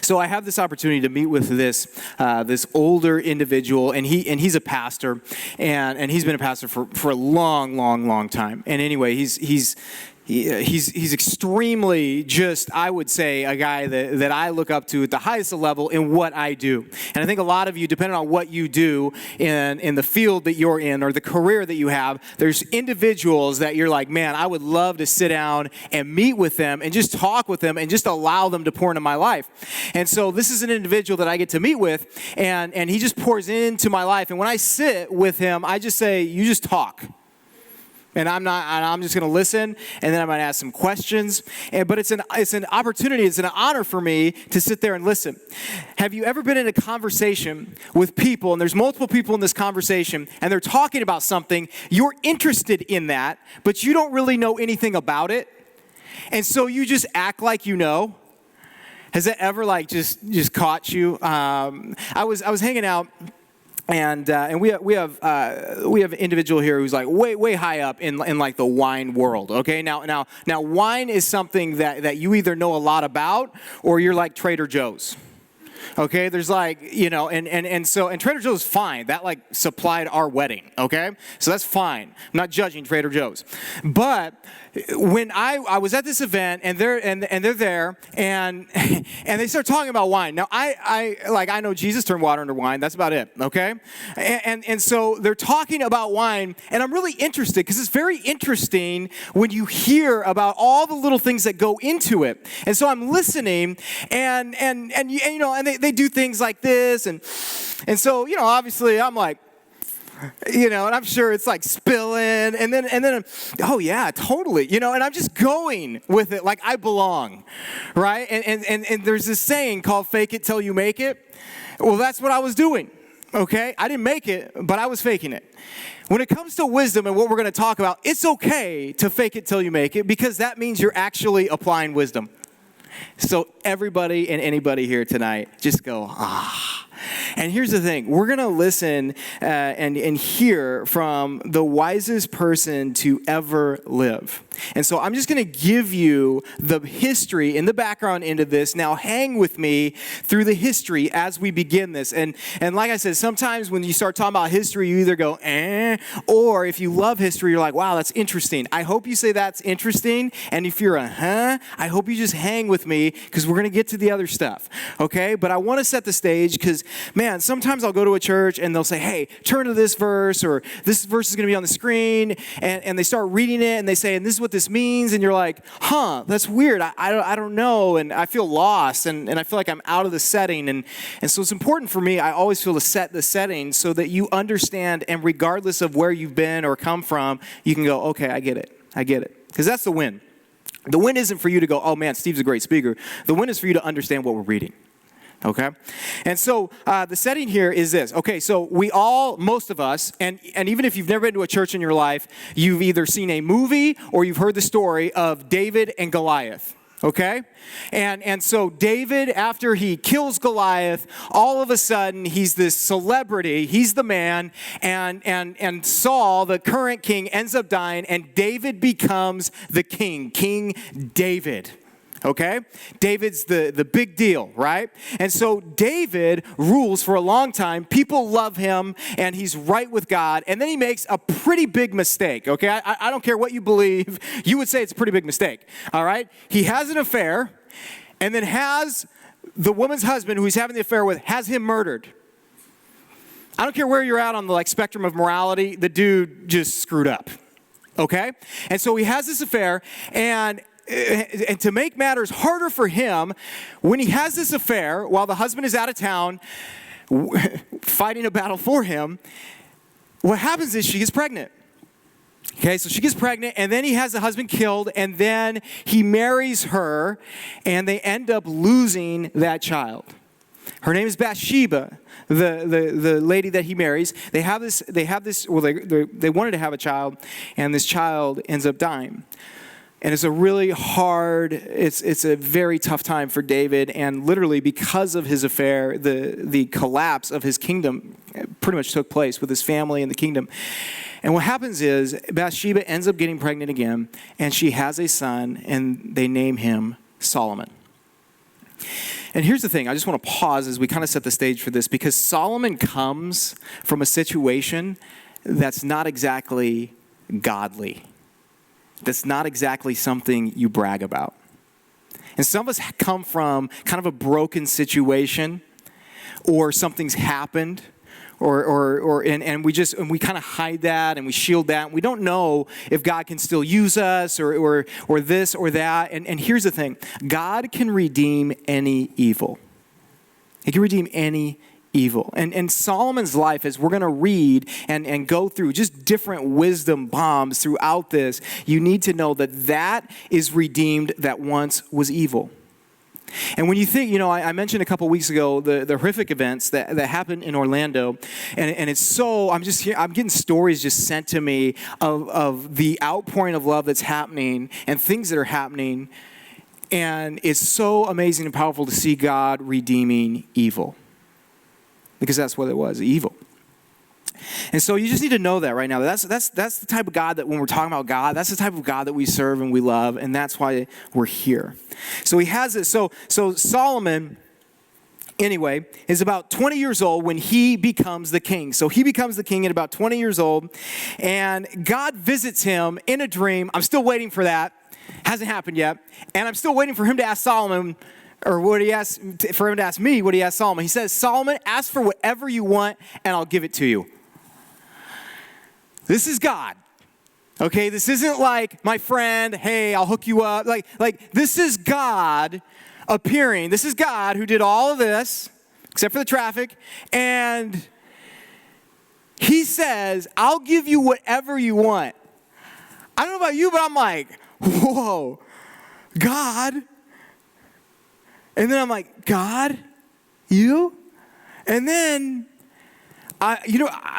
So I have this opportunity to meet with this older individual, and he's a pastor, and he's been a pastor for a long time. And anyway, he's extremely just, I would say, a guy that I look up to at the highest level in what I do. And I think a lot of you, depending on what you do in the field that you're in or the career that you have, there's individuals that you're like, man, I would love to sit down and meet with them and just talk with them and just allow them to pour into my life. And so this is an individual that I get to meet with, and he just pours into my life. And when I sit with him, I just say, you just talk. And I'm just going to listen, and then I'm going to ask some questions. But it's an opportunity, it's an honor for me to sit there and listen. Have you ever been in a conversation with people, and there's multiple people in this conversation, and they're talking about something, you're interested in that, but you don't really know anything about it, and so you just act like you know? Has that ever just caught you? I was hanging out. And we have an individual here who's like way high up in like the wine world. Okay, now wine is something that you either know a lot about or you're like Trader Joe's. Okay, there's like, and Trader Joe's is fine. That like supplied our wedding, okay? So that's fine. I'm not judging Trader Joe's. But when I was at this event and they're there and they start talking about wine. Now I know Jesus turned water into wine. That's about it, okay? And so they're talking about wine, and I'm really interested because it's very interesting when you hear about all the little things that go into it. And so I'm listening, and they do things like this, and so obviously I'm like, and I'm sure it's like spilling, and then oh yeah, totally, and I'm just going with it like I belong, right? And there's this saying called "fake it till you make it." Well, that's what I was doing. Okay, I didn't make it, but I was faking it. When it comes to wisdom and what we're going to talk about, it's okay to fake it till you make it, because that means you're actually applying wisdom. So everybody and anybody here tonight, just go, ah. And here's the thing. We're going to listen and hear from the wisest person to ever live. And so I'm just going to give you the history and the background into this. Now hang with me through the history as we begin this. And like I said, sometimes when you start talking about history, you either go, or if you love history, you're like, wow, that's interesting. I hope you say that's interesting. And if you're I hope you just hang with me, because we're going to get to the other stuff. Okay? But I want to set the stage because, man, sometimes I'll go to a church and they'll say, hey, turn to this verse, or this verse is going to be on the screen. And they start reading it and they say, and this is what this means. And you're like, that's weird. I don't know. And I feel lost. And I feel like I'm out of the setting. And so it's important for me, I always feel, to set the setting so that you understand, and regardless of where you've been or come from, you can go, okay, I get it. Because that's the win. The win isn't for you to go, oh man, Steve's a great speaker. The win is for you to understand what we're reading. Okay? And so the setting here is this. Okay, so most of us, and even if you've never been to a church in your life, you've either seen a movie or you've heard the story of David and Goliath. Okay? And so David, after he kills Goliath, all of a sudden he's this celebrity, he's the man, and Saul, the current king, ends up dying, and David becomes the king, King David. Okay? David's the big deal, right? And so David rules for a long time. People love him, and he's right with God. And then he makes a pretty big mistake, okay? I don't care what you believe. You would say it's a pretty big mistake, all right? He has an affair, and then has the woman's husband, who he's having the affair with, has him murdered. I don't care where you're at on the spectrum of morality. The dude just screwed up, okay? And so he has this affair, and to make matters harder for him, when he has this affair, while the husband is out of town fighting a battle for him, what happens is she gets pregnant. Okay, so she gets pregnant, and then he has the husband killed, and then he marries her, and they end up losing that child. Her name is Bathsheba, the lady that he marries. They wanted to have a child, and this child ends up dying. And it's a really hard, it's a very tough time for David. And literally because of his affair, the collapse of his kingdom pretty much took place with his family and the kingdom. And what happens is Bathsheba ends up getting pregnant again, and she has a son, and they name him Solomon. And here's the thing, I just want to pause as we kind of set the stage for this, because Solomon comes from a situation that's not exactly godly. That's not exactly something you brag about. And some of us come from kind of a broken situation, or something's happened, and we kind of hide that and we shield that. And we don't know if God can still use us or this or that. And here's the thing, God can redeem any evil. He can redeem any evil. And Solomon's life, as we're going to read and go through just different wisdom bombs throughout this, you need to know that is redeemed that once was evil. And when you think, I mentioned a couple weeks ago the horrific events that happened in Orlando, and it's so, I'm getting stories just sent to me of the outpouring of love that's happening and things that are happening, and it's so amazing and powerful to see God redeeming evil, because that's what it was, evil. And so you just need to know that right now. That's the type of God that when we're talking about God, that's the type of God that we serve and we love, and that's why we're here. So he has this. So Solomon, anyway, is about 20 years old when he becomes the king. So he becomes the king at about 20 years old, and God visits him in a dream. I'm still waiting for that. Hasn't happened yet. And I'm still waiting for him to ask Solomon, or for him to ask me what he asked Solomon. He says, Solomon, ask for whatever you want, and I'll give it to you. This is God, okay? This isn't like my friend, hey, I'll hook you up. Like this is God appearing. This is God who did all of this, except for the traffic, and he says, I'll give you whatever you want. I don't know about you, but I'm like, whoa, God? And then I'm like, God, you? And then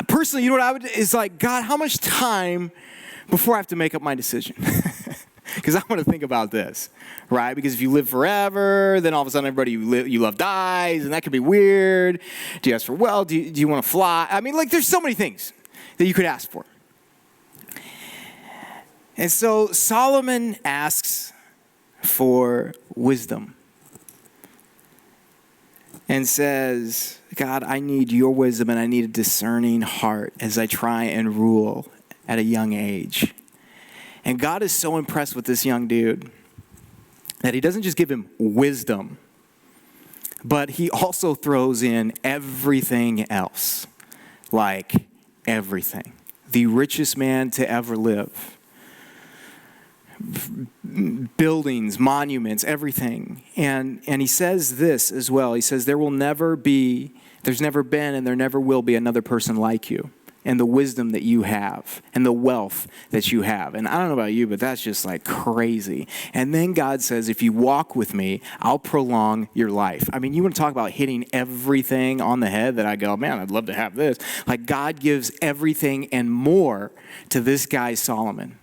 personally, what I would is like, God, how much time before I have to make up my decision? Because I want to think about this, right? Because if you live forever, then all of a sudden everybody you love dies, and that could be weird. Do you ask for wealth? Do you want to fly? I mean, there's so many things that you could ask for. And so Solomon asks for wisdom and says, God, I need your wisdom and I need a discerning heart as I try and rule at a young age. And God is so impressed with this young dude that he doesn't just give him wisdom, but he also throws in everything else, like everything. The richest man to ever live. Buildings, monuments, everything. And he says this as well. He says, there's never been and there never will be another person like you, and the wisdom that you have and the wealth that you have. And I don't know about you, but that's just like crazy. And then God says, if you walk with me, I'll prolong your life. I mean, you want to talk about hitting everything on the head that I go, man, I'd love to have this. Like God gives everything and more to this guy, Solomon.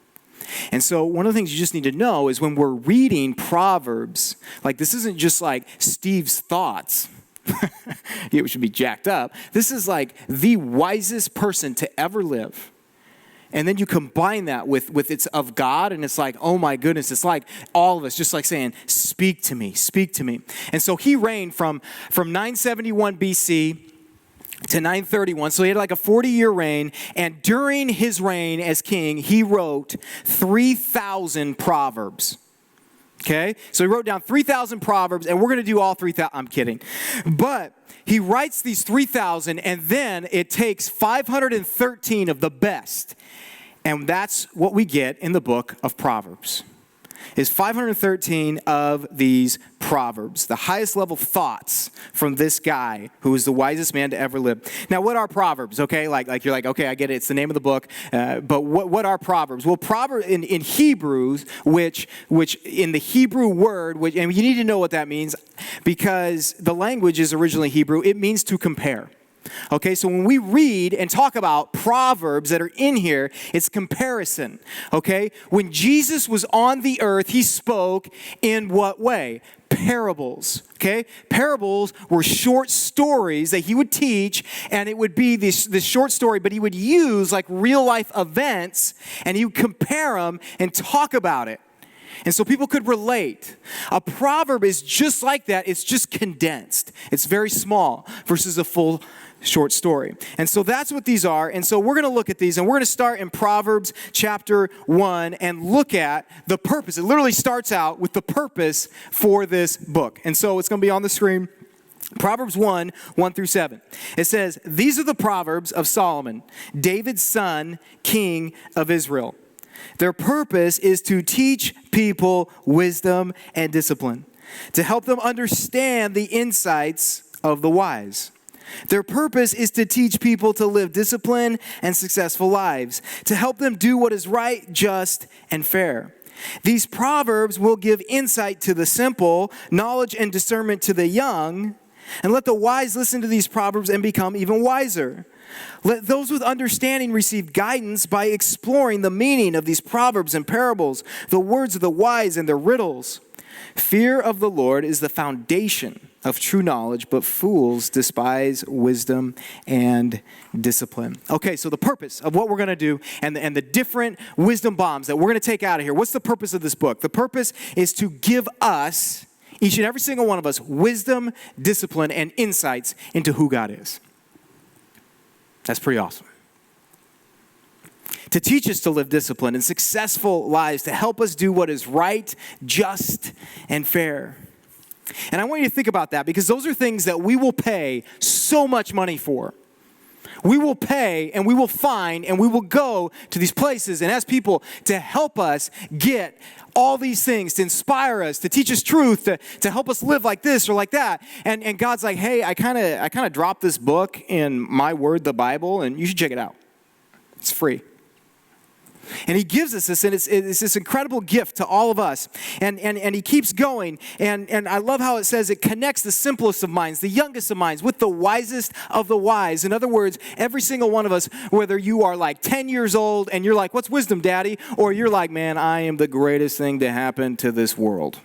And so one of the things you just need to know is when we're reading Proverbs, like this isn't just like Steve's thoughts. It should be jacked up. This is like the wisest person to ever live. And then you combine that with it's of God, and it's like, oh my goodness, it's like all of us just like saying, speak to me, speak to me. And so he reigned from 971 BC to 931. So he had like a 40-year reign. And during his reign as king, he wrote 3,000 Proverbs. Okay? So he wrote down 3,000 Proverbs, and we're going to do all 3,000. I'm kidding. But he writes these 3,000, and then it takes 513 of the best. And that's what we get in the book of Proverbs. Is 513 of these Proverbs, the highest level thoughts from this guy who is the wisest man to ever live. Now, what are Proverbs? Okay, like you're like, okay, I get it. It's the name of the book. But what are Proverbs? Well, Proverbs in Hebrews, which in the Hebrew word, and you need to know what that means because the language is originally Hebrew. It means to compare. Okay, so when we read and talk about Proverbs that are in here, it's comparison, okay? When Jesus was on the earth, he spoke in what way? Parables, okay? Parables were short stories that he would teach, and it would be this short story, but he would use like real life events, and he would compare them and talk about it. And so people could relate. A proverb is just like that. It's just condensed. It's very small versus a full short story. And so that's what these are. And so we're going to look at these, and we're going to start in Proverbs chapter 1 and look at the purpose. It literally starts out with the purpose for this book. And so it's going to be on the screen. Proverbs 1, 1 through 7. It says, "These are the Proverbs of Solomon, David's son, king of Israel. Their purpose is to teach people wisdom and discipline, to help them understand the insights of the wise. Their purpose is to teach people to live disciplined and successful lives, to help them do what is right, just, and fair. These proverbs will give insight to the simple, knowledge and discernment to the young, and let the wise listen to these proverbs and become even wiser. Let those with understanding receive guidance by exploring the meaning of these proverbs and parables, the words of the wise and their riddles. Fear of the Lord is the foundation of true knowledge, but fools despise wisdom and discipline." Okay, so the purpose of what we're going to do and the different wisdom bombs that we're going to take out of here. What's the purpose of this book? The purpose is to give us, each and every single one of us, wisdom, discipline, and insights into who God is. That's pretty awesome. To teach us to live disciplined and successful lives, to help us do what is right, just, and fair. And I want you to think about that, because those are things that we will pay so much money for. We will pay and we will find and we will go to these places and ask people to help us get all these things, to inspire us, to teach us truth, to help us live like this or like that. And God's like, hey, I kind of dropped this book in my word, the Bible, and you should check it out. It's free. And he gives us this, and it's this incredible gift to all of us. And he keeps going, and I love how it says it connects the simplest of minds, the youngest of minds, with the wisest of the wise. In other words, every single one of us, whether you are like 10 years old and you're like, "What's wisdom, Daddy?" Or you're like, "Man, I am the greatest thing to happen to this world."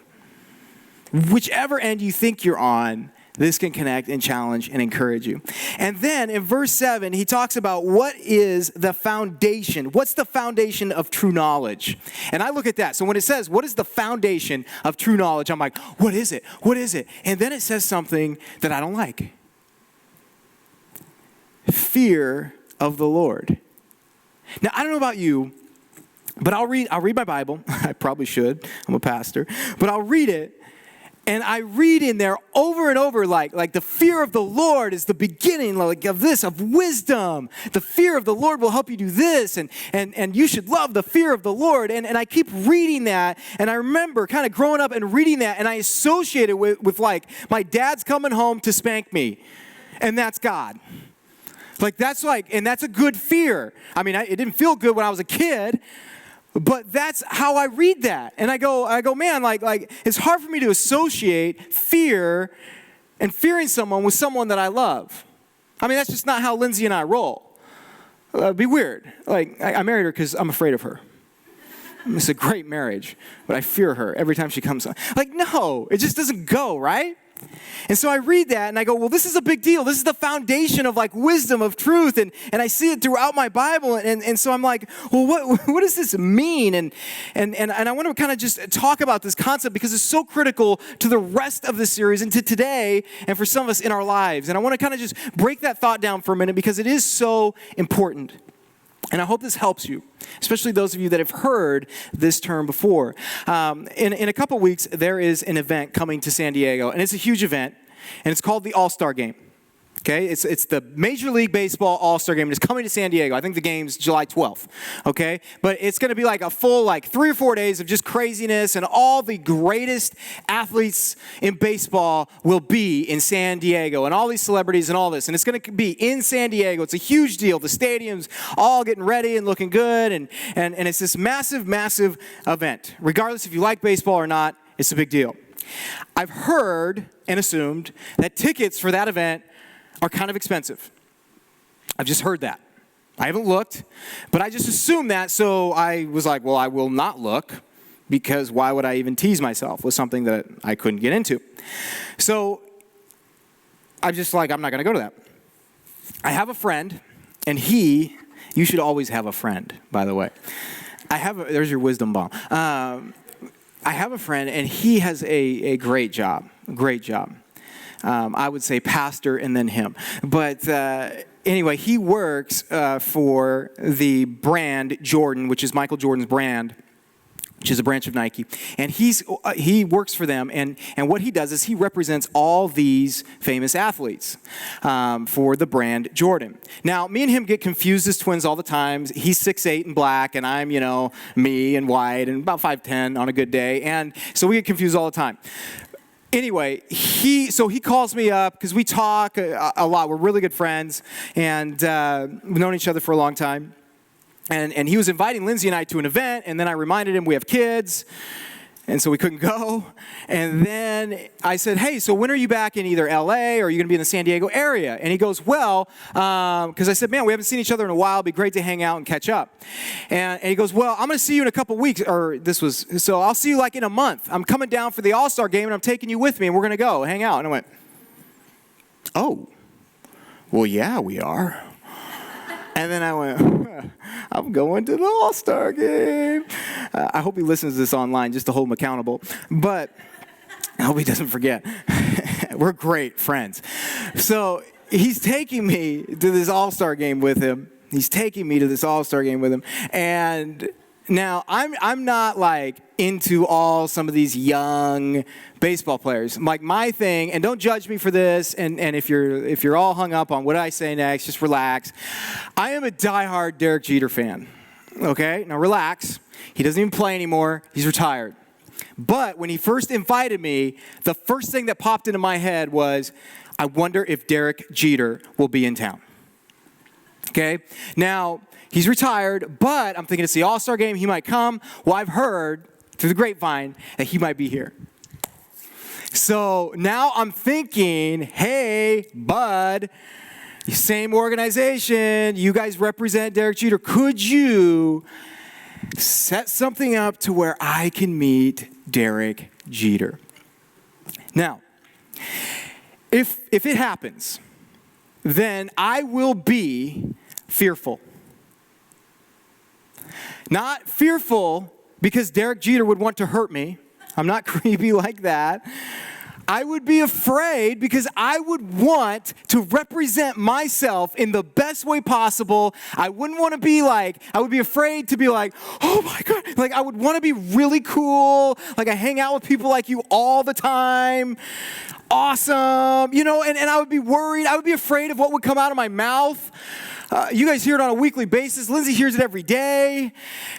Whichever end you think you're on, this can connect and challenge and encourage you. And then in verse 7, he talks about what is the foundation. What's the foundation of true knowledge? And I look at that. So when it says, what is the foundation of true knowledge? I'm like, what is it? What is it? And then it says something that I don't like. Fear of the Lord. Now, I don't know about you, but I'll read my Bible. I probably should. I'm a pastor. But I'll read it. And I read in there over and over, like the fear of the Lord is the beginning of wisdom. The fear of the Lord will help you do this, and you should love the fear of the Lord. And I keep reading that, and I remember kind of growing up and reading that, and I associate it with like my dad's coming home to spank me, and that's God. And that's a good fear. I mean, it didn't feel good when I was a kid. But that's how I read that. And I go, man, like it's hard for me to associate fear and fearing someone with someone that I love. I mean, that's just not how Lindsay and I roll. It'd be weird. Like, I married her because I'm afraid of her. It's a great marriage, but I fear her every time she comes on. Like, no, it just doesn't go, right? And so I read that and I go, well, this is a big deal. This is the foundation of like wisdom, of truth. And I see it throughout my Bible. And so I'm like, well, what does this mean? And I want to kind of just talk about this concept because it's so critical to the rest of the series and to today and for some of us in our lives. And I want to kind of just break that thought down for a minute because it is so important. And I hope this helps you, especially those of you that have heard this term before. In a couple weeks, there is an event coming to San Diego, and it's a huge event, and it's called the All-Star Game. Okay, it's the Major League Baseball All-Star Game, and it's coming to San Diego. I think the game's July 12th, okay? But it's going to be like a full 3 or 4 days of just craziness, and all the greatest athletes in baseball will be in San Diego, and all these celebrities and all this, and it's going to be in San Diego. It's a huge deal. The stadium's all getting ready and looking good, and it's this massive, massive event. Regardless if you like baseball or not, it's a big deal. I've heard and assumed that tickets for that event are kind of expensive. I've just heard that. I haven't looked, but I just assumed that, so I was like, well, I will not look, because why would I even tease myself with something that I couldn't get into? So I'm just like, I'm not going to go to that. I have a friend, and you should always have a friend, by the way. There's your wisdom bomb. I have a friend, and he has a great job. I would say pastor and then him. But anyway, he works for the brand Jordan, which is Michael Jordan's brand, which is a branch of Nike. And he works for them, and what he does is he represents all these famous athletes for the brand Jordan. Now, me and him get confused as twins all the time. He's 6'8" and black, and I'm, me and white, and about 5'10" on a good day. And so we get confused all the time. Anyway, he calls me up because we talk a lot. We're really good friends, and we've known each other for a long time. And he was inviting Lindsay and I to an event, and then I reminded him we have kids, and so we couldn't go. And then I said, hey, so when are you back in either LA or are you going to be in the San Diego area? And he goes, well, because I said, man, we haven't seen each other in a while. It'd be great to hang out and catch up. And he goes, well, I'm going to see you in a couple weeks, so I'll see you like in a month. I'm coming down for the All-Star game, and I'm taking you with me, and we're going to go hang out. And I went, oh, well, yeah, we are. And then I went, I'm going to the All-Star game. I hope he listens to this online just to hold him accountable. But I hope he doesn't forget. We're great friends. So he's taking me to this All-Star game with him. And now, I'm not like into some of these young baseball players. Like my thing, and don't judge me for this, and if you're all hung up on what I say next, just relax. I am a diehard Derek Jeter fan. Okay? Now relax. He doesn't even play anymore. He's retired. But when he first invited me, the first thing that popped into my head was, I wonder if Derek Jeter will be in town. Okay? Now, he's retired, but I'm thinking it's the All-Star game. He might come. Well, I've heard through the grapevine that he might be here. So now I'm thinking, hey, bud, same organization. You guys represent Derek Jeter. Could you set something up to where I can meet Derek Jeter? Now, if it happens, then I will be fearful. Not fearful because Derek Jeter would want to hurt me. I'm not creepy like that. I would be afraid because I would want to represent myself in the best way possible. I wouldn't want to be like, I would be afraid to be like, oh my God. Like I would want to be really cool. Like I hang out with people like you all the time. Awesome. And I would be worried. I would be afraid of what would come out of my mouth. You guys hear it on a weekly basis. Lindsay hears it every day.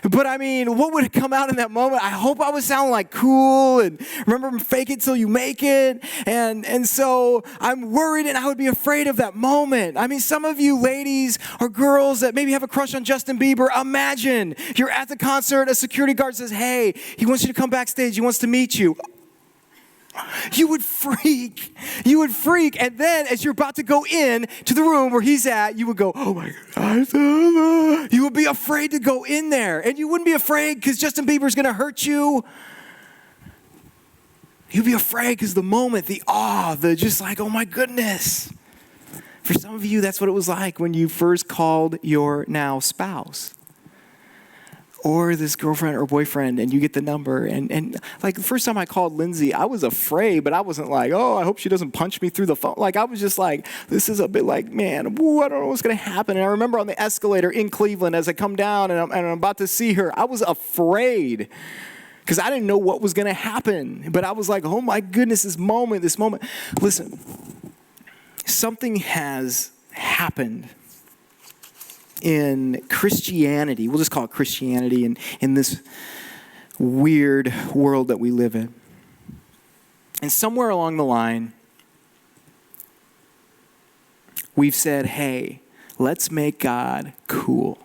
But I mean, what would come out in that moment? I hope I was sounding like cool and remember, fake it till you make it. And so I'm worried and I would be afraid of that moment. I mean, some of you ladies or girls that maybe have a crush on Justin Bieber, imagine you're at the concert, a security guard says, hey, he wants you to come backstage. He wants to meet you. You would freak. And then as you're about to go in to the room where he's at, you would go, oh my God. You would be afraid to go in there. And you wouldn't be afraid because Justin Bieber's going to hurt you. You'd be afraid because the moment, the awe, the just like, oh my goodness. For some of you, that's what it was like when you first called your now spouse. Or this girlfriend or boyfriend, and you get the number. And like the first time I called Lindsay, I was afraid, but I wasn't like, oh, I hope she doesn't punch me through the phone. Like I was just like, this is a bit like, man, I don't know what's going to happen. And I remember on the escalator in Cleveland as I come down and I'm about to see her, I was afraid because I didn't know what was going to happen. But I was like, oh my goodness, this moment. Listen, something has happened in Christianity, we'll just call it Christianity, in this weird world that we live in. And somewhere along the line, we've said, hey, let's make God cool.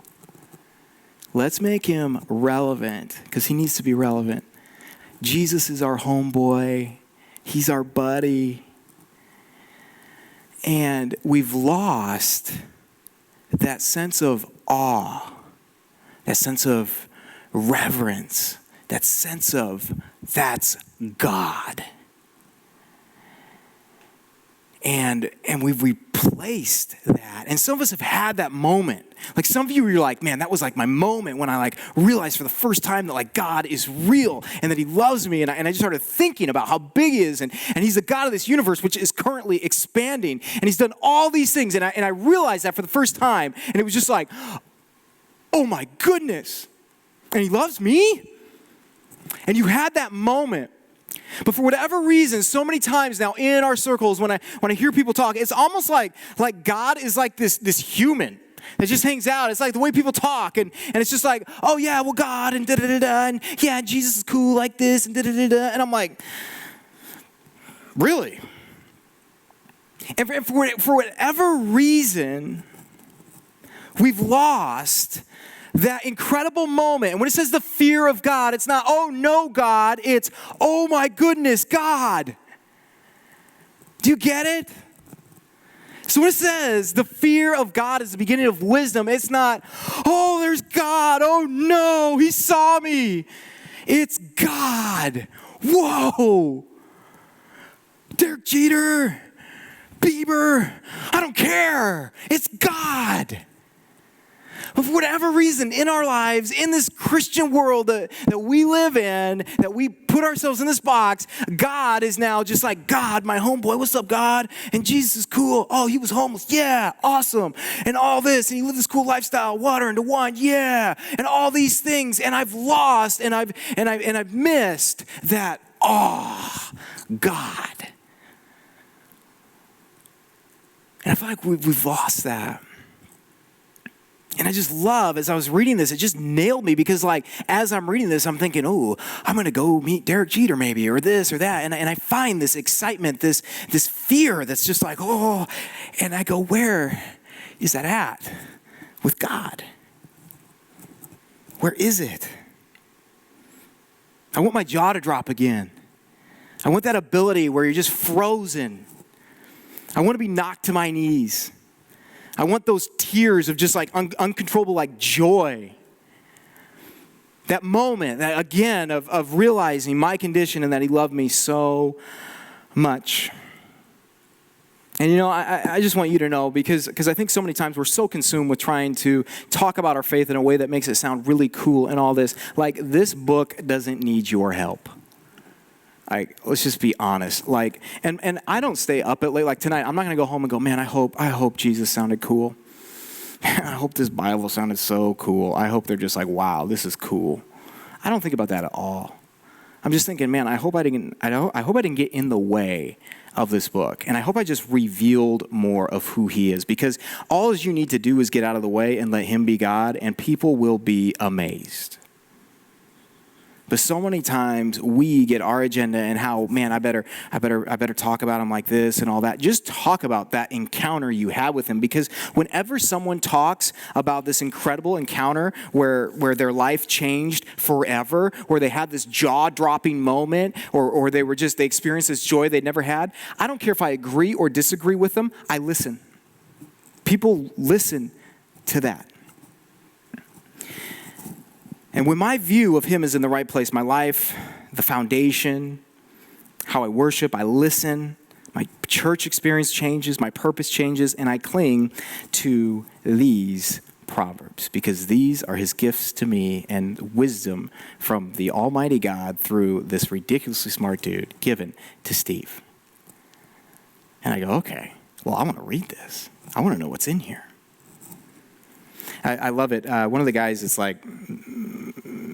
Let's make him relevant, because he needs to be relevant. Jesus is our homeboy. He's our buddy. And we've lost that sense of awe, that sense of reverence, that sense of that's God. And we've misplaced that. And some of us have had that moment. Like some of you, you're like, man, that was like my moment when I like realized for the first time that like God is real and that he loves me. And I just started thinking about how big he is. And he's the God of this universe, which is currently expanding. And he's done all these things. And I realized that for the first time. And it was just like, oh my goodness. And he loves me? And you had that moment. But for whatever reason, so many times now in our circles, when I hear people talk, it's almost like God is like this human that just hangs out. It's like the way people talk, and it's just like, oh yeah, well God, and da-da-da-da, and yeah, Jesus is cool like this, and da-da-da-da. And I'm like, really? And for whatever reason, we've lost that incredible moment. And when it says the fear of God, it's not, oh no, God. It's, oh my goodness, God. Do you get it? So when it says the fear of God is the beginning of wisdom, it's not, oh, there's God. Oh no, he saw me. It's God. Whoa. Derek Jeter, Bieber, I don't care. It's God. But for whatever reason in our lives, in this Christian world that we live in, that we put ourselves in this box, God is now just like, God, my homeboy, what's up, God? And Jesus is cool. Oh, he was homeless. Yeah, awesome. And all this, and he lived this cool lifestyle, water into wine. Yeah, and all these things. And I've lost, and I've missed that. Oh, God. And I feel like we've lost that. And I just love, as I was reading this, it just nailed me because like, as I'm reading this, I'm thinking, oh, I'm going to go meet Derek Jeter maybe, or this or that. And I find this excitement, this fear that's just like, oh, and I go, where is that at with God? Where is it? I want my jaw to drop again. I want that ability where you're just frozen. I want to be knocked to my knees. I want those tears of just like uncontrollable like joy. That moment, that again, of realizing my condition and that he loved me so much. And you know, I just want you to know, because I think so many times we're so consumed with trying to talk about our faith in a way that makes it sound really cool and all this. Like, this book doesn't need your help. Like, let's just be honest. Like, and I don't stay up at late. Like tonight, I'm not gonna go home and go, man, I hope Jesus sounded cool. I hope this Bible sounded so cool. I hope they're just like, wow, this is cool. I don't think about that at all. I'm just thinking, man, I hope I didn't get in the way of this book. And I hope I just revealed more of who he is. Because all you need to do is get out of the way and let him be God, and people will be amazed. But so many times we get our agenda and how, man, I better talk about him like this and all that. Just talk about that encounter you had with him, because whenever someone talks about this incredible encounter where their life changed forever, where they had this jaw-dropping moment, or they experienced this joy they'd never had, I don't care if I agree or disagree with them, I listen. People listen to that. And when my view of him is in the right place, my life, the foundation, how I worship, I listen, my church experience changes, my purpose changes, and I cling to these Proverbs, because these are his gifts to me and wisdom from the Almighty God through this ridiculously smart dude given to Steve. And I go, okay, well, I want to read this. I want to know what's in here. I love it. One of the guys that's like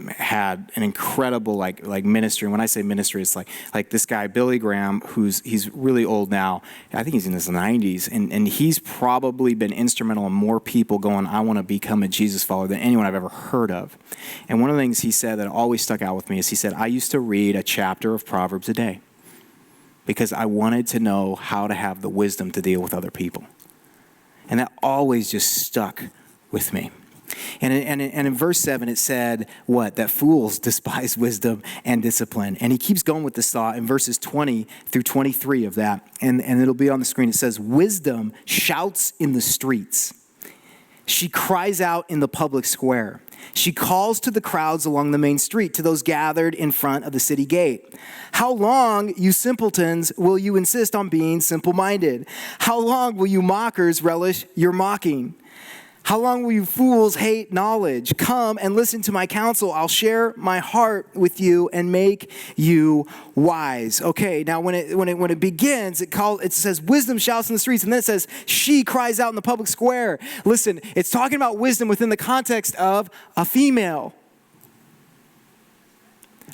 had an incredible like ministry. And when I say ministry, it's like this guy, Billy Graham, he's really old now. I think he's in his 90s. And he's probably been instrumental in more people going, I want to become a Jesus follower than anyone I've ever heard of. And one of the things he said that always stuck out with me is he said, I used to read a chapter of Proverbs a day because I wanted to know how to have the wisdom to deal with other people. And that always just stuck with me. And in verse 7, it said, what? That fools despise wisdom and discipline. And he keeps going with this thought in verses 20 through 23 of that. And it'll be on the screen. It says, wisdom shouts in the streets. She cries out in the public square. She calls to the crowds along the main street, to those gathered in front of the city gate. How long, you simpletons, will you insist on being simple-minded? How long will you mockers relish your mocking? How long will you fools hate knowledge? Come and listen to my counsel. I'll share my heart with you and make you wise. Okay, now when it begins, it says wisdom shouts in the streets, and then it says she cries out in the public square. Listen, it's talking about wisdom within the context of a female.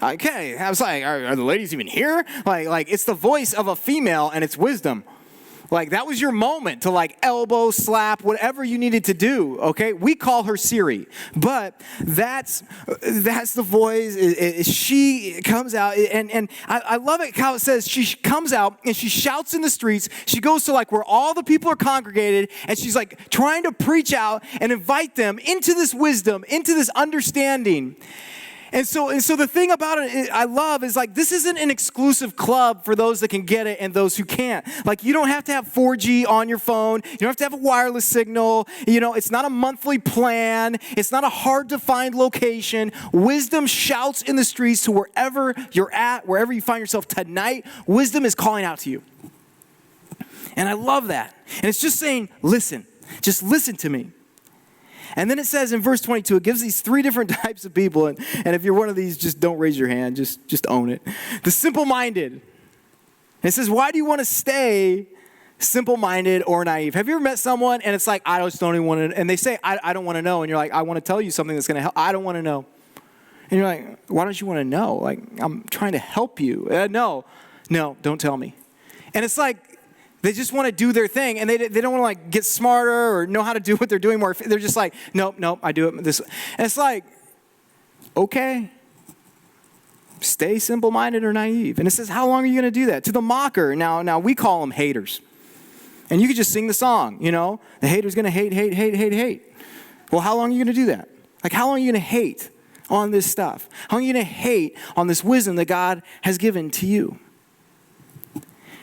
Okay, I was like, are the ladies even here? Like it's the voice of a female, and it's wisdom. Like, that was your moment to, like, elbow, slap, whatever you needed to do, okay? We call her Siri. But that's the voice. She comes out, and I love it how it says she comes out, and she shouts in the streets. She goes to, like, where all the people are congregated, and she's, like, trying to preach out and invite them into this wisdom, into this understanding. And so the thing about it I love is, like, this isn't an exclusive club for those that can get it and those who can't. Like, you don't have to have 4G on your phone. You don't have to have a wireless signal. You know, it's not a monthly plan. It's not a hard-to-find location. Wisdom shouts in the streets to wherever you're at, wherever you find yourself tonight. Wisdom is calling out to you. And I love that. And it's just saying, listen. Just listen to me. And then it says in verse 22, it gives these three different types of people. And if you're one of these, just don't raise your hand. Just own it. The simple-minded. And it says, why do you want to stay simple-minded or naive? Have you ever met someone and it's like, I just don't even want to, and they say, I don't want to know. And you're like, I want to tell you something that's going to help. I don't want to know. And you're like, why don't you want to know? Like, I'm trying to help you. No, don't tell me. And it's like, they just want to do their thing, and they don't want to, like, get smarter or know how to do what they're doing more. They're just like, nope, I do it this. And it's like, okay, stay simple-minded or naive. And it says, how long are you going to do that? To the mocker, now we call them haters. And you could just sing the song, you know. The hater's going to hate. Well, how long are you going to do that? Like, how long are you going to hate on this stuff? How long are you going to hate on this wisdom that God has given to you?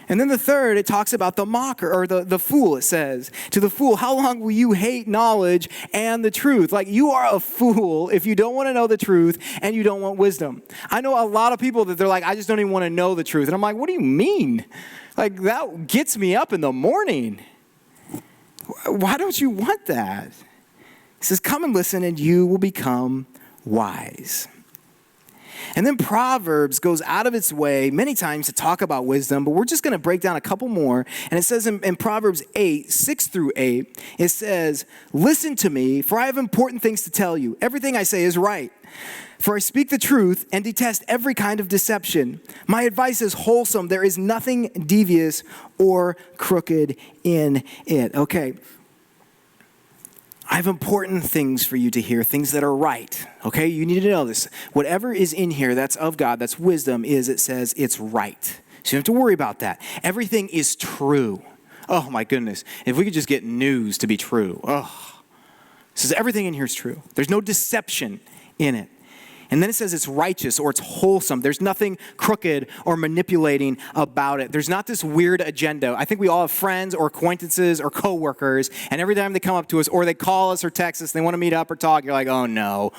And then the third, it talks about the mocker, or the fool, it says. To the fool, how long will you hate knowledge and the truth? Like, you are a fool if you don't want to know the truth and you don't want wisdom. I know a lot of people that they're like, I just don't even want to know the truth. And I'm like, what do you mean? Like, that gets me up in the morning. Why don't you want that? He says, come and listen and you will become wise. And then Proverbs goes out of its way many times to talk about wisdom, but we're just going to break down a couple more. And it says in Proverbs 8, 6 through 8, it says, listen to me, for I have important things to tell you. Everything I say is right. For I speak the truth and detest every kind of deception. My advice is wholesome. There is nothing devious or crooked in it. Okay. I have important things for you to hear, things that are right, okay? You need to know this. Whatever is in here that's of God, that's wisdom, it says it's right. So you don't have to worry about that. Everything is true. Oh, my goodness. If we could just get news to be true. Oh. It says everything in here is true. There's no deception in it. And then it says it's righteous or it's wholesome. There's nothing crooked or manipulating about it. There's not this weird agenda. I think we all have friends or acquaintances or coworkers, and every time they come up to us or they call us or text us, they want to meet up or talk, you're like, oh no,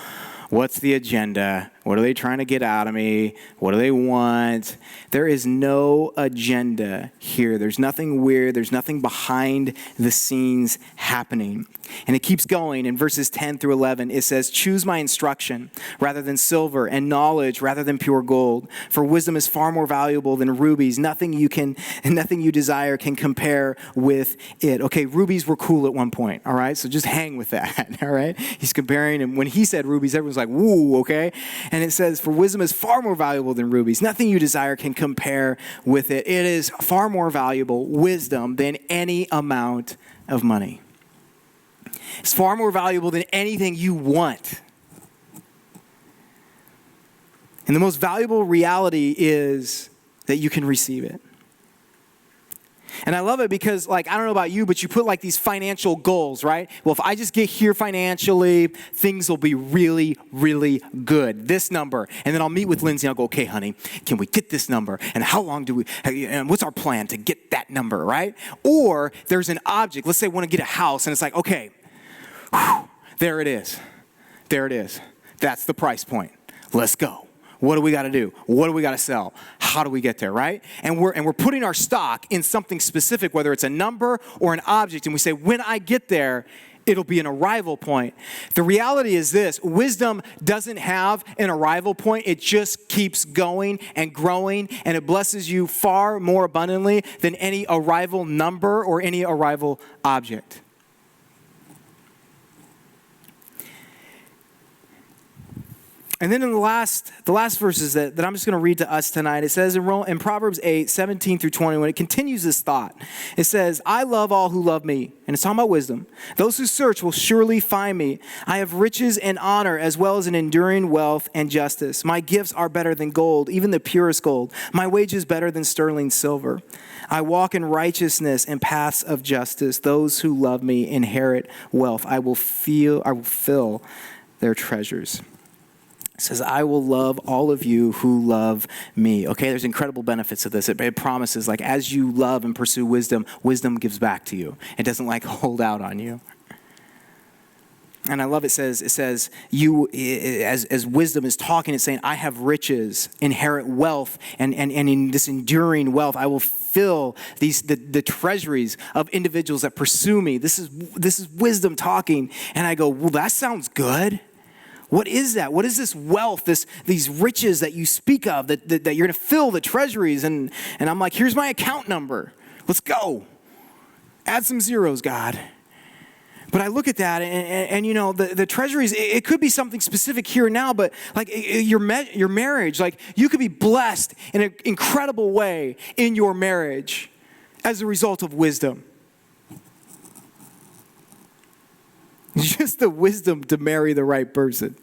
what's the agenda? What are they trying to get out of me? What do they want? There is no agenda here. There's nothing weird. There's nothing behind the scenes happening. And it keeps going. In verses 10 through 11, it says, choose my instruction rather than silver and knowledge rather than pure gold. For wisdom is far more valuable than rubies. Nothing you desire can compare with it. Okay, rubies were cool at one point, all right? So just hang with that, all right? He's comparing, and when he said rubies, everyone's like, woo, okay? And it says, for wisdom is far more valuable than rubies. Nothing you desire can compare with it. It is far more valuable, wisdom, than any amount of money. It's far more valuable than anything you want. And the most valuable reality is that you can receive it. And I love it because, like, I don't know about you, but you put, like, these financial goals, right? Well, if I just get here financially, things will be really, really good. This number. And then I'll meet with Lindsay and I'll go, okay, honey, can we get this number? And how long and what's our plan to get that number, right? Or there's an object. Let's say I want to get a house and it's like, okay, there it is. There it is. That's the price point. Let's go. What do we got to do? What do we got to sell? How do we get there, right? And we're putting our stock in something specific, whether it's a number or an object, and we say, when I get there, it'll be an arrival point. The reality is this: wisdom doesn't have an arrival point. It just keeps going and growing, and it blesses you far more abundantly than any arrival number or any arrival object. And then in the last verses that I'm just going to read to us tonight, it says in Proverbs 8, 17 through 20, when it continues this thought, it says, I love all who love me. And it's talking about wisdom. Those who search will surely find me. I have riches and honor as well as an enduring wealth and justice. My gifts are better than gold, even the purest gold. My wages better than sterling silver. I walk in righteousness and paths of justice. Those who love me inherit wealth. I will fill their treasures. It says, I will love all of you who love me. Okay, there's incredible benefits of this. It promises, like, as you love and pursue wisdom, wisdom gives back to you. It doesn't, like, hold out on you. And I love it says you, as wisdom is talking, it's saying, I have riches, inherit wealth, and in this enduring wealth, I will fill the treasuries of individuals that pursue me. This is wisdom talking. And I go, well, that sounds good. What is that? What is this wealth, these riches that you speak of, that you're going to fill the treasuries? And I'm like, here's my account number. Let's go. Add some zeros, God. But I look at that, and you know, the treasuries, it could be something specific here and now, but like your marriage, like you could be blessed in an incredible way in your marriage as a result of wisdom. Just the wisdom to marry the right person.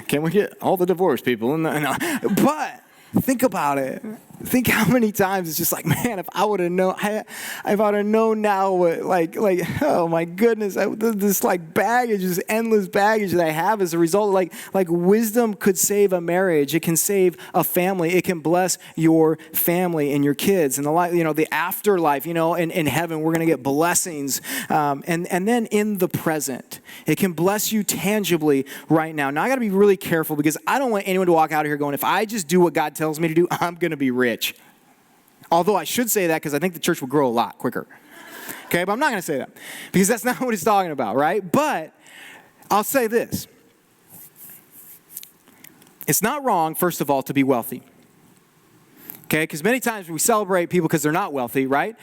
Can we get all the divorced people? No. But think about it. Think how many times it's just like, man, if I would have known now what, like, oh my goodness, this like baggage, this endless baggage that I have as a result, like wisdom could save a marriage. It can save a family. It can bless your family and your kids and the afterlife, in heaven, we're going to get blessings. And then in the present, it can bless you tangibly right now. Now I got to be really careful because I don't want anyone to walk out of here going, if I just do what God tells me to do, I'm going to be rich. Although I should say that because I think the church will grow a lot quicker. Okay, but I'm not going to say that because that's not what he's talking about, right? But I'll say this. It's not wrong, first of all, to be wealthy. Okay, because many times we celebrate people because they're not wealthy, right?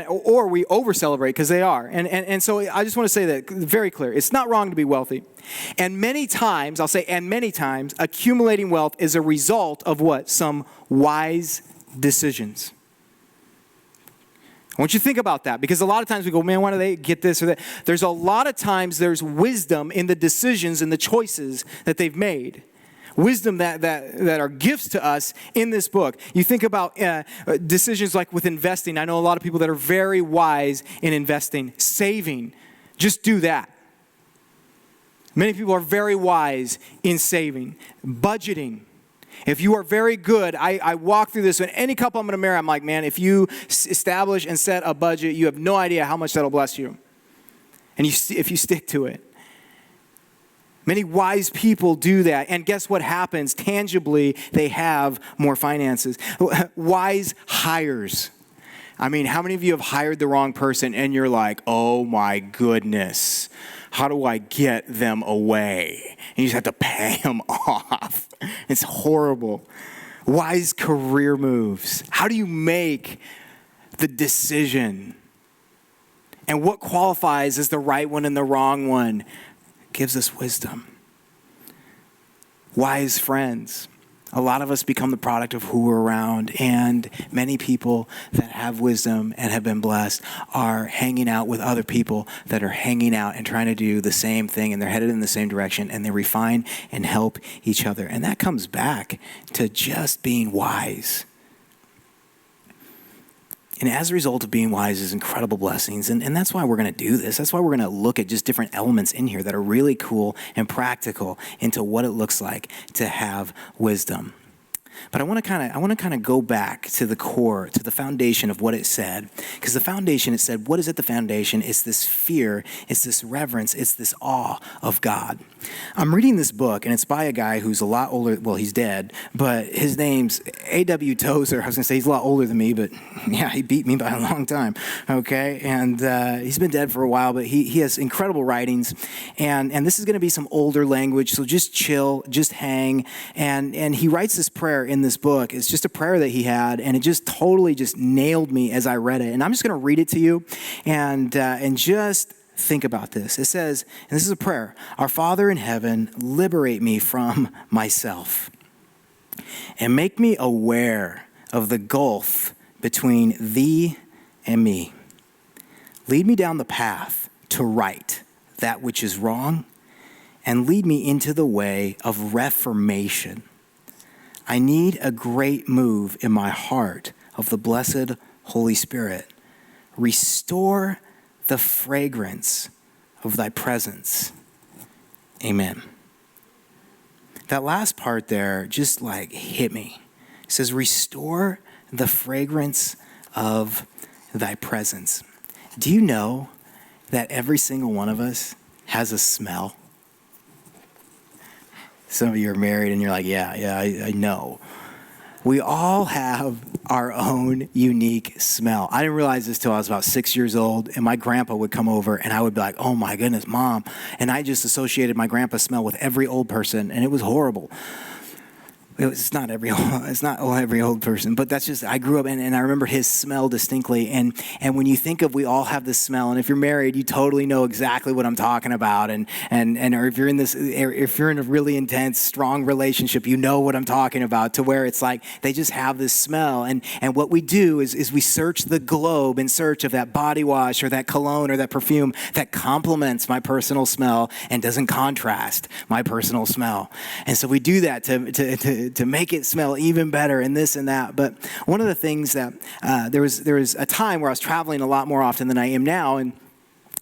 Or we over-celebrate because they are. And so I just want to say that very clear. It's not wrong to be wealthy. And many times, accumulating wealth is a result of what? Some wise decisions. I want you to think about that because a lot of times we go, man, why do they get this or that? There's a lot of times there's wisdom in the decisions and the choices that they've made. Wisdom that are gifts to us in this book. You think about decisions like with investing. I know a lot of people that are very wise in investing. Saving. Just do that. Many people are very wise in saving. Budgeting. If you are very good, I walk through this, and any couple I'm going to marry, I'm like, man, if you establish and set a budget, you have no idea how much that'll bless you. And if you stick to it. Many wise people do that. And guess what happens? Tangibly, they have more finances. Wise hires. I mean, how many of you have hired the wrong person and you're like, oh my goodness, how do I get them away? And you just have to pay them off. It's horrible. Wise career moves. How do you make the decision? And what qualifies as the right one and the wrong one? Gives us wisdom. Wise friends. A lot of us become the product of who we're around, and many people that have wisdom and have been blessed are hanging out with other people that are hanging out and trying to do the same thing, and they're headed in the same direction, and they refine and help each other. And that comes back to just being wise. And as a result of being wise is incredible blessings. And that's why we're going to do this. That's why we're going to look at just different elements in here that are really cool and practical into what it looks like to have wisdom. But I want to kind of go back to the core, to the foundation of what it said. Because the foundation, it said, what is at the foundation? It's this fear, it's this reverence, it's this awe of God. I'm reading this book, and it's by a guy who's a lot older. Well, he's dead, but his name's A.W. Tozer. I was going to say he's a lot older than me, but yeah, he beat me by a long time, okay? And he's been dead for a while, but he has incredible writings. And this is going to be some older language, so just chill, just hang. And he writes this prayer in this book. It's just a prayer that he had, and it just totally just nailed me as I read it. And I'm just going to read it to you, and just think about this. It says, and this is a prayer, "Our Father in heaven, liberate me from myself and make me aware of the gulf between thee and me. Lead me down the path to right that which is wrong, and lead me into the way of reformation. I need a great move in my heart of the blessed Holy Spirit. Restore the fragrance of thy presence. Amen." That last part there just like hit me. It says, restore the fragrance of thy presence. Do you know that every single one of us has a smell? Some of you are married and you're like, yeah, I know. We all have our own unique smell. I didn't realize this till I was about 6 years old, and my grandpa would come over, and I would be like, "Oh my goodness, Mom." And I just associated my grandpa's smell with every old person, and it was horrible. It's not every old person, but that's just, I grew up and I remember his smell distinctly. And when you think of, we all have this smell, and if you're married, you totally know exactly what I'm talking about. And or if you're in a really intense, strong relationship, you know what I'm talking about, to where it's like they just have this smell. And what we do is we search the globe in search of that body wash or that cologne or that perfume that complements my personal smell and doesn't contrast my personal smell. And so we do that to make it smell even better and this and that. But one of the things that there was a time where I was traveling a lot more often than I am now, and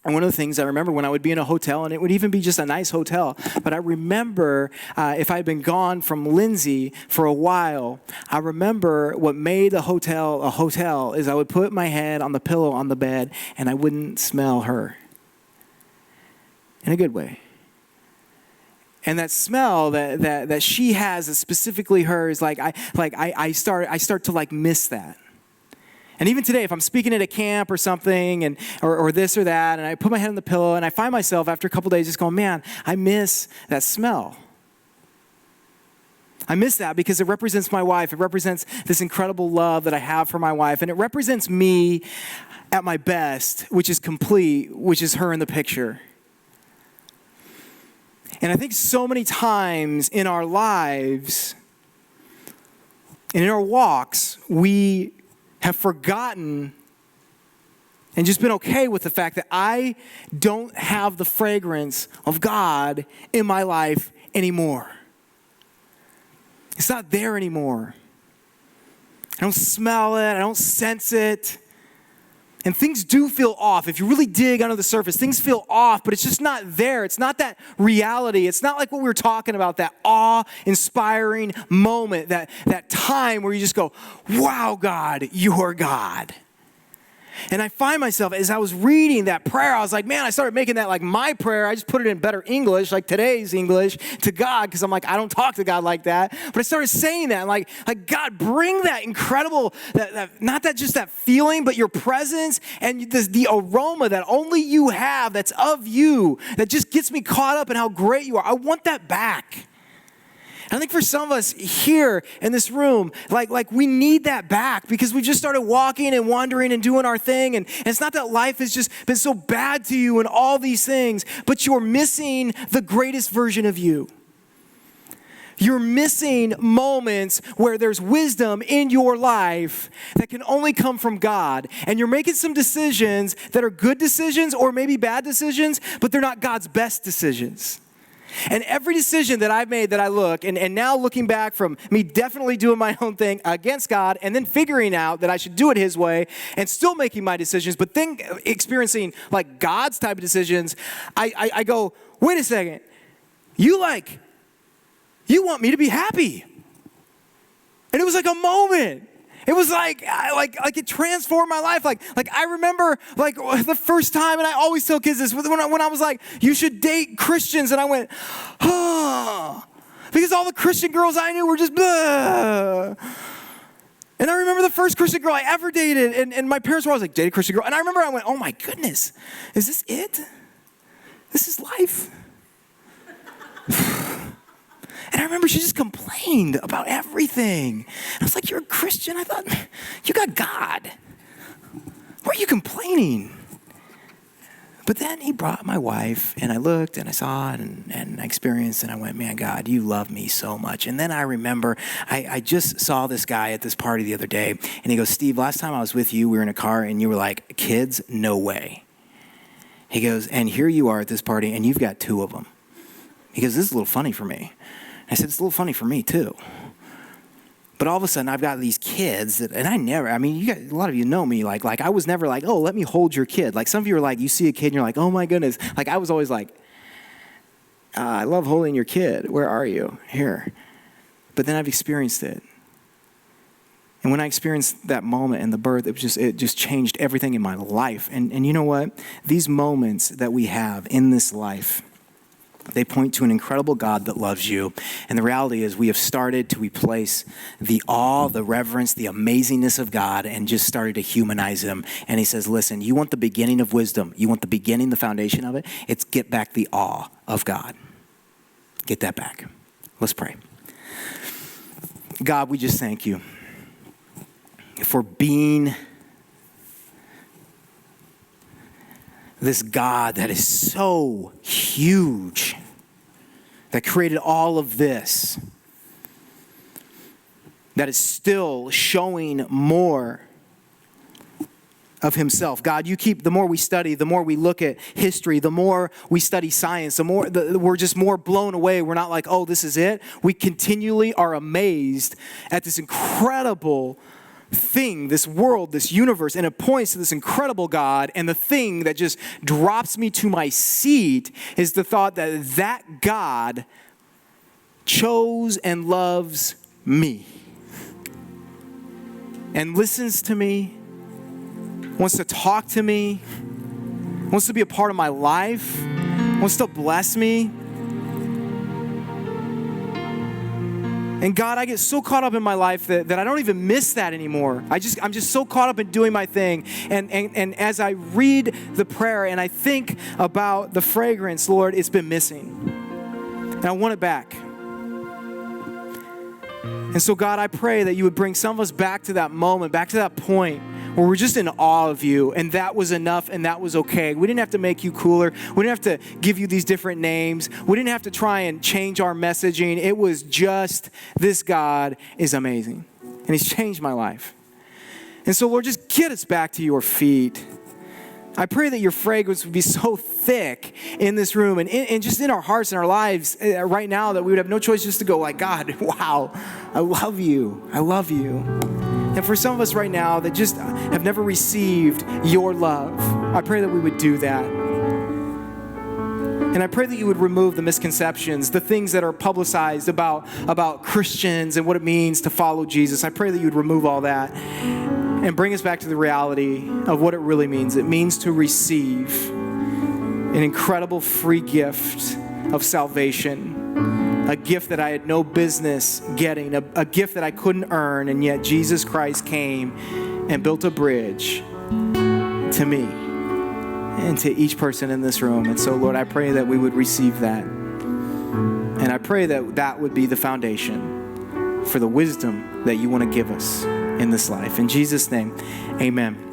one of the things I remember when I would be in a hotel, and it would even be just a nice hotel, but I remember if I had been gone from Lindsay for a while, I remember what made a hotel is I would put my head on the pillow on the bed and I wouldn't smell her. In a good way. And that smell that she has, is specifically hers, I start to like miss that. And even today, if I'm speaking at a camp or something, or this or that, and I put my head on the pillow, and I find myself after a couple days just going, man, I miss that smell. I miss that because it represents my wife. It represents this incredible love that I have for my wife, and it represents me at my best, which is complete, which is her in the picture. And I think so many times in our lives and in our walks, we have forgotten and just been okay with the fact that I don't have the fragrance of God in my life anymore. It's not there anymore. I don't smell it. I don't sense it. And things do feel off. If you really dig under the surface, things feel off, but it's just not there. It's not that reality. It's not like what we were talking about, that awe-inspiring moment, that time where you just go, wow, God, you are God. And I find myself, as I was reading that prayer, I was like, man, I started making that like my prayer. I just put it in better English, like today's English, to God, because I'm like, I don't talk to God like that. But I started saying that, like God, bring that incredible, that not that just that feeling, but your presence and the aroma that only you have, that's of you, that just gets me caught up in how great you are. I want that back. And I think for some of us here in this room, like we need that back because we just started walking and wandering and doing our thing. And it's not that life has just been so bad to you and all these things, but you're missing the greatest version of you. You're missing moments where there's wisdom in your life that can only come from God. And you're making some decisions that are good decisions or maybe bad decisions, but they're not God's best decisions. And every decision that I've made that I look, and now looking back from me definitely doing my own thing against God and then figuring out that I should do it his way and still making my decisions, but then experiencing like God's type of decisions, I go, wait a second, you want me to be happy. And it was like a moment. It was like it transformed my life. Like I remember like the first time, and I always tell kids this, when I was like, you should date Christians. And I went, oh, because all the Christian girls I knew were just blah. And I remember the first Christian girl I ever dated. And my parents were always like, date a Christian girl. And I remember I went, oh my goodness, is this it? This is life? And I remember she just complained about everything. And I was like, you're a Christian? I thought, you got God. Why are you complaining? But then he brought my wife, and I looked, and I saw it, and I experienced, and I went, man, God, you love me so much. And then I remember, I just saw this guy at this party the other day, and he goes, Steve, last time I was with you, we were in a car, and you were like, kids, no way. He goes, and here you are at this party, and you've got 2 of them. He goes, this is a little funny for me. I said, it's a little funny for me too. But all of a sudden, I've got these kids that, and a lot of you know me, like I was never like, oh, let me hold your kid. Like some of you are like, you see a kid and you're like, oh my goodness. Like I was always like, I love holding your kid. Where are you? Here. But then I've experienced it. And when I experienced that moment and the birth, it just changed everything in my life. And you know what? These moments that we have in this life, they point to an incredible God that loves you. And the reality is we have started to replace the awe, the reverence, the amazingness of God and just started to humanize him. And he says, listen, you want the beginning of wisdom. You want the beginning, the foundation of it. It's get back the awe of God. Get that back. Let's pray. God, we just thank you for being this God that is so huge, that created all of this, that is still showing more of himself. God, you keep, the more we study, the more we look at history, the more we study science, we're just more blown away. We're not like, oh, this is it. We continually are amazed at this incredible thing, this world, this universe, and it points to this incredible God. And the thing that just drops me to my seat is the thought that God chose and loves me and listens to me, wants to talk to me, wants to be a part of my life, wants to bless me. And God, I get so caught up in my life that I don't even miss that anymore. I'm just so caught up in doing my thing. And as I read the prayer and I think about the fragrance, Lord, it's been missing. And I want it back. And so God, I pray that you would bring some of us back to that moment, back to that point where we're just in awe of you, and that was enough and that was okay. We didn't have to make you cooler. We didn't have to give you these different names. We didn't have to try and change our messaging. It was just, this God is amazing. And he's changed my life. And so Lord, just get us back to your feet. I pray that your fragrance would be so thick in this room and just in our hearts and our lives right now that we would have no choice just to go like, God, wow, I love you. I love you. And for some of us right now that just have never received your love, I pray that we would do that. And I pray that you would remove the misconceptions, the things that are publicized about Christians and what it means to follow Jesus. I pray that you would remove all that and bring us back to the reality of what it really means. It means to receive an incredible free gift of salvation, a gift that I had no business getting, a gift that I couldn't earn, and yet Jesus Christ came and built a bridge to me and to each person in this room. And so, Lord, I pray that we would receive that. And I pray that that would be the foundation for the wisdom that you want to give us in this life. In Jesus' name, amen.